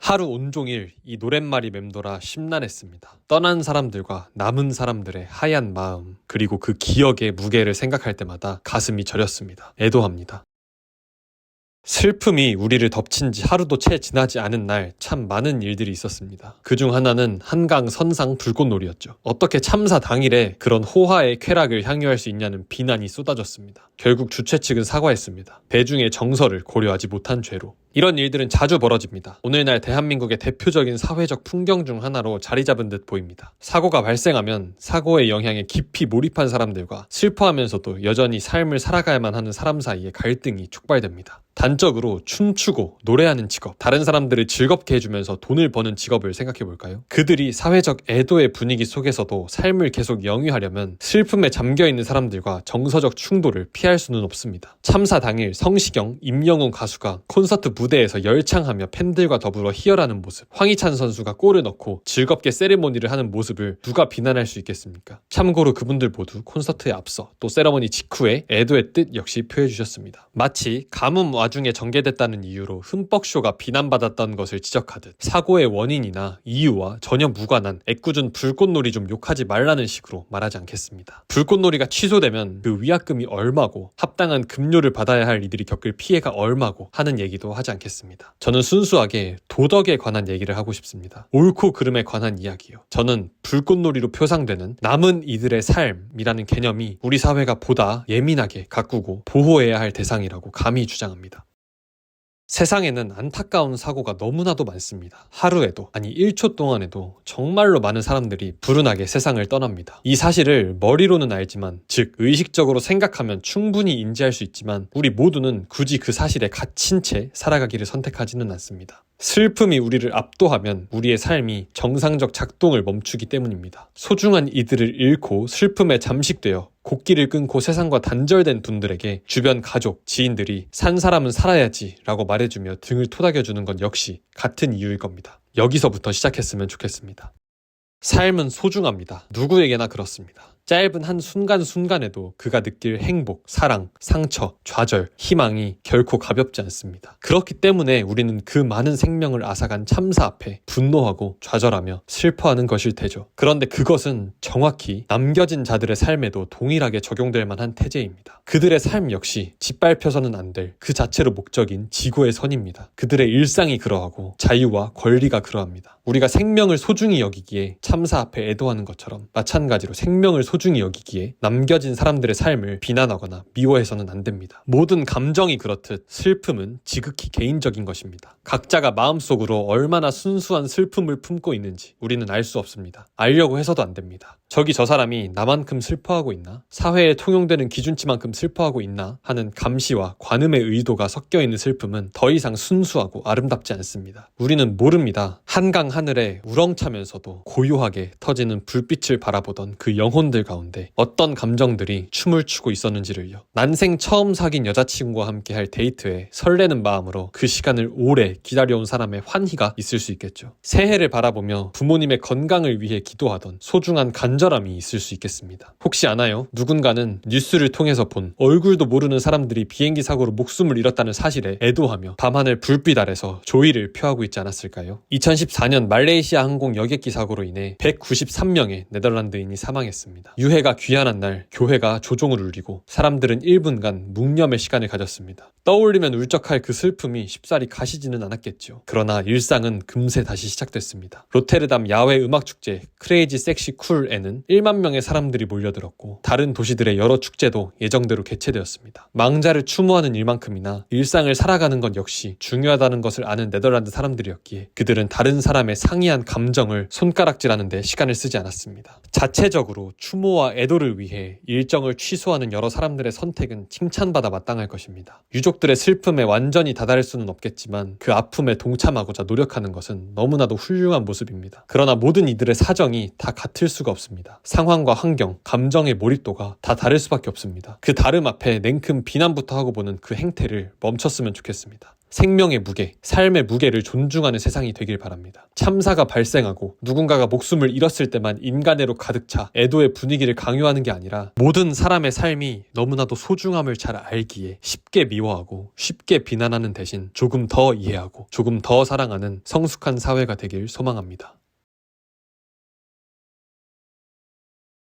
하루 온종일 이 노랫말이 맴돌아 심란했습니다. 떠난 사람들과 남은 사람들의 하얀 마음, 그리고 그 기억의 무게를 생각할 때마다 가슴이 저렸습니다. 애도합니다. 슬픔이 우리를 덮친 지 하루도 채 지나지 않은 날 참 많은 일들이 있었습니다. 그중 하나는 한강 선상 불꽃놀이였죠. 어떻게 참사 당일에 그런 호화의 쾌락을 향유할 수 있냐는 비난이 쏟아졌습니다. 결국 주최 측은 사과했습니다. 대중의 정서를 고려하지 못한 죄로. 이런 일들은 자주 벌어집니다. 오늘날 대한민국의 대표적인 사회적 풍경 중 하나로 자리 잡은 듯 보입니다. 사고가 발생하면 사고의 영향에 깊이 몰입한 사람들과 슬퍼하면서도 여전히 삶을 살아가야만 하는 사람 사이에 갈등이 촉발됩니다. 단적으로 춤추고 노래하는 직업, 다른 사람들을 즐겁게 해주면서 돈을 버는 직업을 생각해볼까요? 그들이 사회적 애도의 분위기 속에서도 삶을 계속 영위하려면 슬픔에 잠겨있는 사람들과 정서적 충돌을 피할 수는 없습니다. 참사 당일 성시경, 임영웅 가수가 콘서트 무대에서 열창하며 팬들과 더불어 희열하는 모습, 황희찬 선수가 골을 넣고 즐겁게 세리머니를 하는 모습을 누가 비난할 수 있겠습니까? 참고로 그분들 모두 콘서트에 앞서 또 세리머니 직후에 애도의 뜻 역시 표해주셨습니다. 마치 가뭄 와중에 전개됐다는 이유로 흠뻑쇼가 비난받았던 것을 지적하듯 사고의 원인이나 이유와 전혀 무관한 애꿎은 불꽃놀이 좀 욕하지 말라는 식으로 말하지 않겠습니다. 불꽃놀이가 취소되면 그 위약금이 얼마고 합당한 급료를 받아야 할 이들이 겪을 피해가 얼마고 하는 얘기도 하지 않겠습니다. 저는 순수하게 도덕에 관한 얘기를 하고 싶습니다. 옳고 그름에 관한 이야기요. 저는 불꽃놀이로 표상되는 남은 이들의 삶이라는 개념이 우리 사회가 보다 예민하게 가꾸고 보호해야 할 대상이라고 감히 주장합니다. 세상에는 안타까운 사고가 너무나도 많습니다. 하루에도, 아니 1초 동안에도 정말로 많은 사람들이 불운하게 세상을 떠납니다. 이 사실을 머리로는 알지만, 즉 의식적으로 생각하면 충분히 인지할 수 있지만 우리 모두는 굳이 그 사실에 갇힌 채 살아가기를 선택하지는 않습니다. 슬픔이 우리를 압도하면 우리의 삶이 정상적 작동을 멈추기 때문입니다. 소중한 이들을 잃고 슬픔에 잠식되어 곡기를 끊고 세상과 단절된 분들에게 주변 가족, 지인들이 산 사람은 살아야지 라고 말해주며 등을 토닥여주는 건 역시 같은 이유일 겁니다. 여기서부터 시작했으면 좋겠습니다. 삶은 소중합니다. 누구에게나 그렇습니다. 짧은 한 순간순간에도 그가 느낄 행복, 사랑, 상처, 좌절, 희망이 결코 가볍지 않습니다. 그렇기 때문에 우리는 그 많은 생명을 앗아간 참사 앞에 분노하고 좌절하며 슬퍼하는 것일 테죠. 그런데 그것은 정확히 남겨진 자들의 삶에도 동일하게 적용될 만한 태제입니다. 그들의 삶 역시 짓밟혀서는 안 될 그 자체로 목적인 지구의 선입니다. 그들의 일상이 그러하고 자유와 권리가 그러합니다. 우리가 생명을 소중히 여기기에 참사 앞에 애도하는 것처럼 마찬가지로 생명을 소중히 여기기에 남겨진 사람들의 삶을 비난하거나 미워해서는 안 됩니다. 모든 감정이 그렇듯 슬픔은 지극히 개인적인 것입니다. 각자가 마음속으로 얼마나 순수한 슬픔을 품고 있는지 우리는 알 수 없습니다. 알려고 해서도 안 됩니다. 저기 저 사람이 나만큼 슬퍼하고 있나? 사회에 통용되는 기준치만큼 슬퍼하고 있나? 하는 감시와 관음의 의도가 섞여있는 슬픔은 더 이상 순수하고 아름답지 않습니다. 우리는 모릅니다. 한강 하늘에 우렁차면서도 고요하게 터지는 불빛을 바라보던 그 영혼들 가운데 어떤 감정들이 춤을 추고 있었는지를요. 난생 처음 사귄 여자친구와 함께 할 데이트에 설레는 마음으로 그 시간을 오래 기다려온 사람의 환희가 있을 수 있겠죠. 새해를 바라보며 부모님의 건강을 위해 기도하던 소중한 간절함이 있을 수 있겠습니다. 혹시 아나요? 누군가는 뉴스를 통해서 본 얼굴도 모르는 사람들이 비행기 사고로 목숨을 잃었다는 사실에 애도하며 밤하늘 불빛 아래서 조의를 표하고 있지 않았을까요? 2014년 말레이시아 항공 여객기 사고로 인해 193명의 네덜란드인이 사망했습니다. 유해가 귀환한 날 교회가 조종을 울리고 사람들은 1분간 묵념의 시간을 가졌습니다. 떠올리면 울적할 그 슬픔이 쉽사리 가시지는 않았겠죠. 그러나 일상은 금세 다시 시작됐습니다. 로테르담 야외 음악축제 크레이지 섹시 쿨에는 1만 명의 사람들이 몰려들었고 다른 도시들의 여러 축제도 예정대로 개최되었습니다. 망자를 추모하는 일만큼이나 일상을 살아가는 것 역시 중요하다는 것을 아는 네덜란드 사람들이었기에 그들은 다른 사람의 상이한 감정을 손가락질하는 데 시간을 쓰지 않았습니다. 자체적으로 추모와 애도를 위해 일정을 취소하는 여러 사람들의 선택은 칭찬받아 마땅할 것입니다. 유족들의 슬픔에 완전히 다다를 수는 없겠지만 그 아픔에 동참하고자 노력하는 것은 너무나도 훌륭한 모습입니다. 그러나 모든 이들의 사정이 다 같을 수가 없습니다. 상황과 환경, 감정의 몰입도가 다 다를 수밖에 없습니다. 그 다름 앞에 냉큼 비난부터 하고 보는 그 행태를 멈췄으면 좋겠습니다. 생명의 무게, 삶의 무게를 존중하는 세상이 되길 바랍니다. 참사가 발생하고 누군가가 목숨을 잃었을 때만 인간애로 가득 차 애도의 분위기를 강요하는 게 아니라 모든 사람의 삶이 너무나도 소중함을 잘 알기에 쉽게 미워하고 쉽게 비난하는 대신 조금 더 이해하고 조금 더 사랑하는 성숙한 사회가 되길 소망합니다.